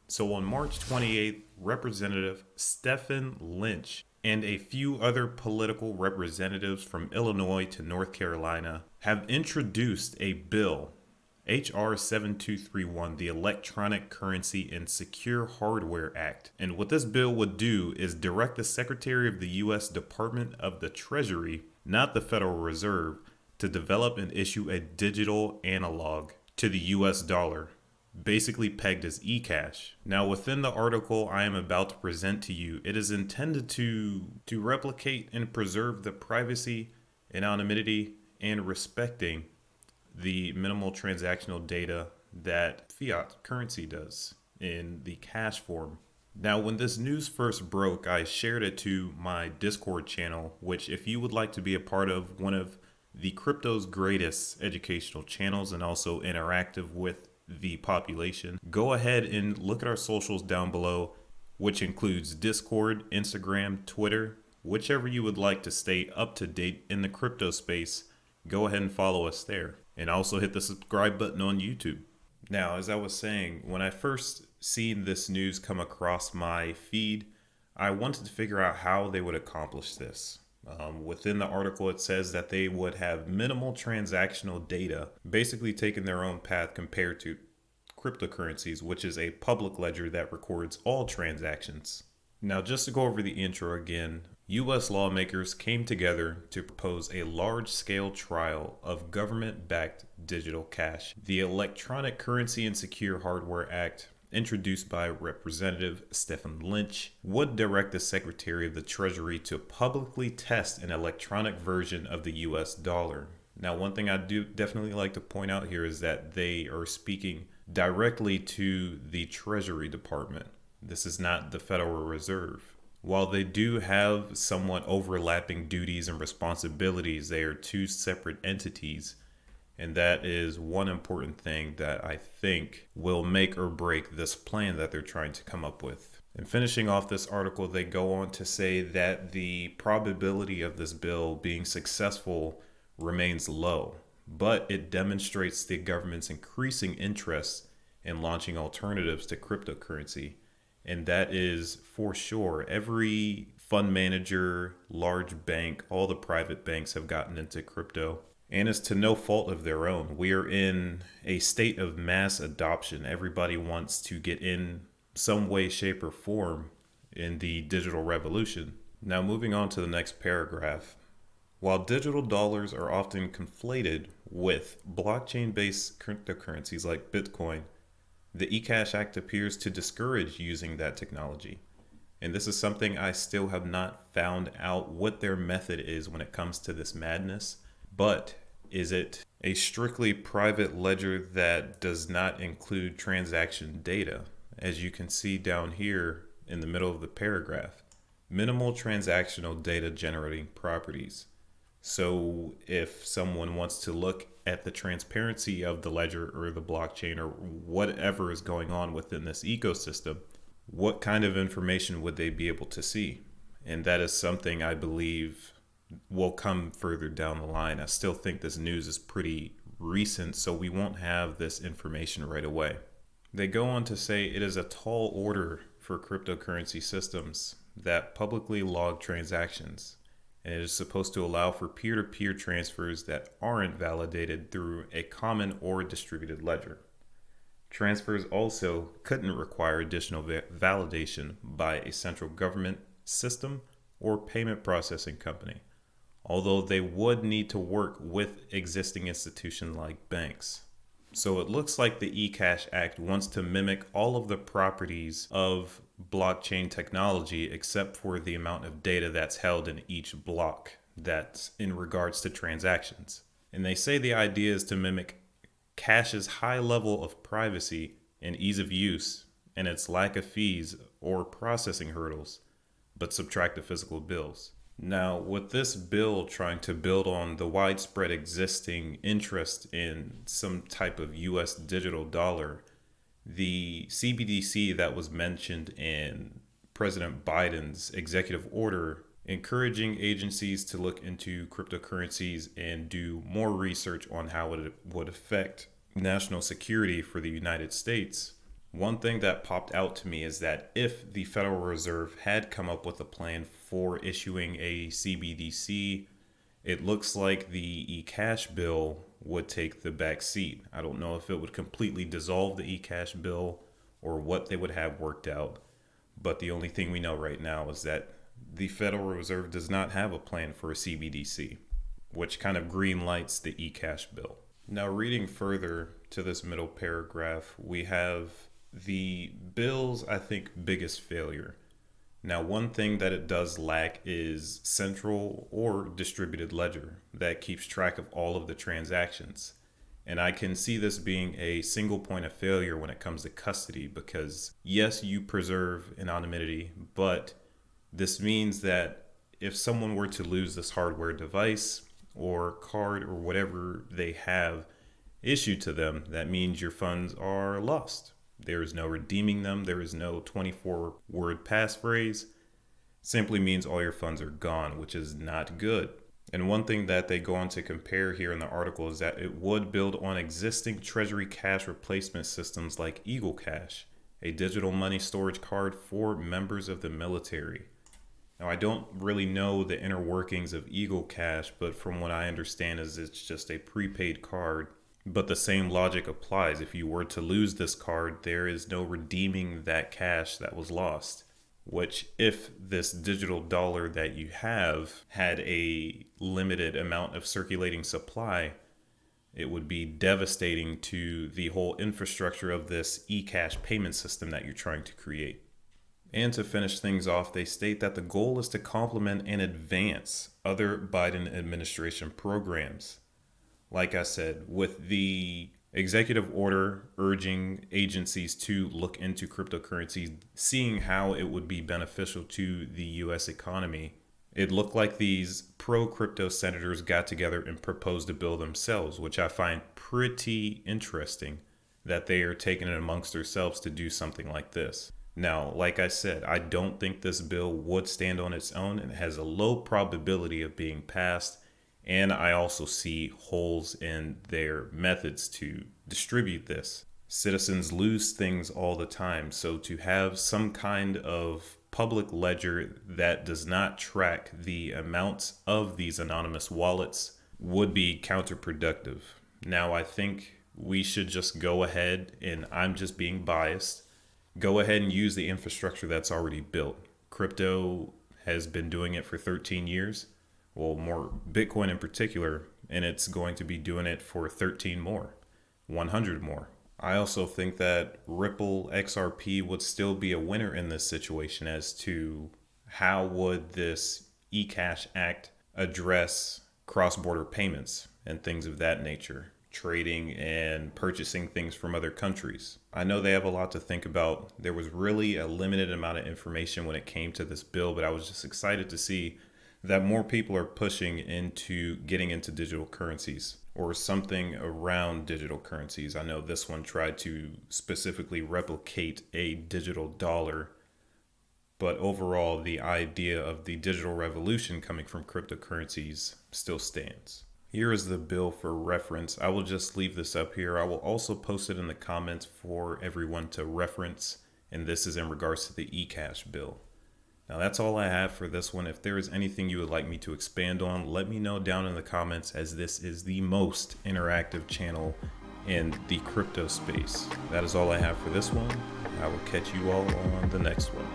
So on March 28th, Representative Stephen Lynch and a few other political representatives from Illinois to North Carolina have introduced a bill, H.R. 7231, the Electronic Currency and Secure Hardware Act. And what this bill would do is direct the Secretary of the U.S. Department of the Treasury, not the Federal Reserve, to develop and issue a digital analog to the US dollar, basically pegged as eCash. Now, within the article I am about to present to you, it is intended to replicate and preserve the privacy, anonymity, and respecting the minimal transactional data that fiat currency does in the cash form. Now, when this news first broke, I shared it to my Discord channel, which, if you would like to be a part of one of the crypto's greatest educational channels and also interactive with the population, go ahead and look at our socials down below, which includes Discord, Instagram, Twitter, whichever you would like to stay up to date in the crypto space. Go ahead and follow us there, and also hit the subscribe button on YouTube. Now, as I was saying, when I first seen this news come across my feed, I wanted to figure out how they would accomplish this. Within the article, it says that they would have minimal transactional data, basically taking their own path compared to cryptocurrencies, which is a public ledger that records all transactions. Now, just to go over the intro again, U.S. lawmakers came together to propose a large-scale trial of government-backed digital cash. The Electronic Currency and Secure Hardware Act, introduced by Representative Stephen Lynch, would direct the Secretary of the Treasury to publicly test an electronic version of the US dollar. Now, one thing I do definitely like to point out here is that they are speaking directly to the Treasury Department. This is not the Federal Reserve. While they do have somewhat overlapping duties and responsibilities, they are two separate entities. And that is one important thing that I think will make or break this plan that they're trying to come up with. And finishing off this article, they go on to say that the probability of this bill being successful remains low, but it demonstrates the government's increasing interest in launching alternatives to cryptocurrency. And that is for sure. Every fund manager, large bank, all the private banks have gotten into crypto. And it's to no fault of their own. We are in a state of mass adoption. Everybody wants to get in some way, shape, or form in the digital revolution. Now, moving on to the next paragraph. While digital dollars are often conflated with blockchain-based cryptocurrencies like Bitcoin, the ECASH Act appears to discourage using that technology. And this is something I still have not found out what their method is when it comes to this madness. But is it a strictly private ledger that does not include transaction data? As you can see down here in the middle of the paragraph, minimal transactional data generating properties. So if someone wants to look at the transparency of the ledger or the blockchain or whatever is going on within this ecosystem, what kind of information would they be able to see? And that is something I believe will come further down the line. I still think this news is pretty recent, so we won't have this information right away. They go on to say it is a tall order for cryptocurrency systems that publicly log transactions, and it is supposed to allow for peer-to-peer transfers that aren't validated through a common or distributed ledger. Transfers also couldn't require additional validation by a central government system or payment processing company, although they would need to work with existing institutions like banks. So it looks like the ECASH Act wants to mimic all of the properties of blockchain technology except for the amount of data that's held in each block that's in regards to transactions. And they say the idea is to mimic cash's high level of privacy and ease of use and its lack of fees or processing hurdles, but subtract the physical bills. Now, with this bill trying to build on the widespread existing interest in some type of US digital dollar, the CBDC that was mentioned in President Biden's executive order encouraging agencies to look into cryptocurrencies and do more research on how it would affect national security for the United States One thing that popped out to me is that if the Federal Reserve had come up with a plan for issuing a CBDC, it looks like the eCash bill would take the back seat. I don't know if it would completely dissolve the eCash bill or what they would have worked out. But the only thing we know right now is that the Federal Reserve does not have a plan for a CBDC, which kind of green lights the eCash bill. Now, reading further to this middle paragraph, we have the bill's, I think, biggest failure. Now, one thing that it does lack is central or distributed ledger that keeps track of all of the transactions. And I can see this being a single point of failure when it comes to custody because, yes, you preserve anonymity, but this means that if someone were to lose this hardware device or card or whatever they have issued to them, that means your funds are lost. There is no redeeming them. There is no 24-word passphrase. Simply means all your funds are gone, which is not good. And one thing that they go on to compare here in the article is that it would build on existing Treasury cash replacement systems like EagleCash, a digital money storage card for members of the military. Now, I don't really know the inner workings of EagleCash, but from what I understand is it's just a prepaid card. But the same logic applies. If you were to lose this card, there is no redeeming that cash that was lost. Which, if this digital dollar that you have had a limited amount of circulating supply, it would be devastating to the whole infrastructure of this eCash payment system that you're trying to create. And to finish things off, they state that the goal is to complement and advance other Biden administration programs. Like I said, with the executive order urging agencies to look into cryptocurrencies, seeing how it would be beneficial to the US economy, it looked like these pro-crypto senators got together and proposed a bill themselves, which I find pretty interesting that they are taking it amongst themselves to do something like this. Now, like I said, I don't think this bill would stand on its own and it has a low probability of being passed. And I also see holes in their methods to distribute this. Citizens lose things all the time. So to have some kind of public ledger that does not track the amounts of these anonymous wallets would be counterproductive. Now, I think we should just go ahead, and I'm just being biased, go ahead and use the infrastructure that's already built. Crypto has been doing it for 13 years. Well, more Bitcoin in particular, and it's going to be doing it for 13 more, 100 more. I also think that Ripple XRP would still be a winner in this situation as to how would this ECASH Act address cross-border payments and things of that nature, trading and purchasing things from other countries. I know they have a lot to think about. There was really a limited amount of information when it came to this bill, but I was just excited to see that more people are pushing into getting into digital currencies or something around digital currencies. I know this one tried to specifically replicate a digital dollar, but overall the idea of the digital revolution coming from cryptocurrencies still stands. Here is the bill for reference. I will just leave this up here. I will also post it in the comments for everyone to reference, and this is in regards to the eCash bill. Now that's all I have for this one. If there is anything you would like me to expand on, let me know down in the comments, as this is the most interactive channel in the crypto space. That is all I have for this one. I will catch you all on the next one.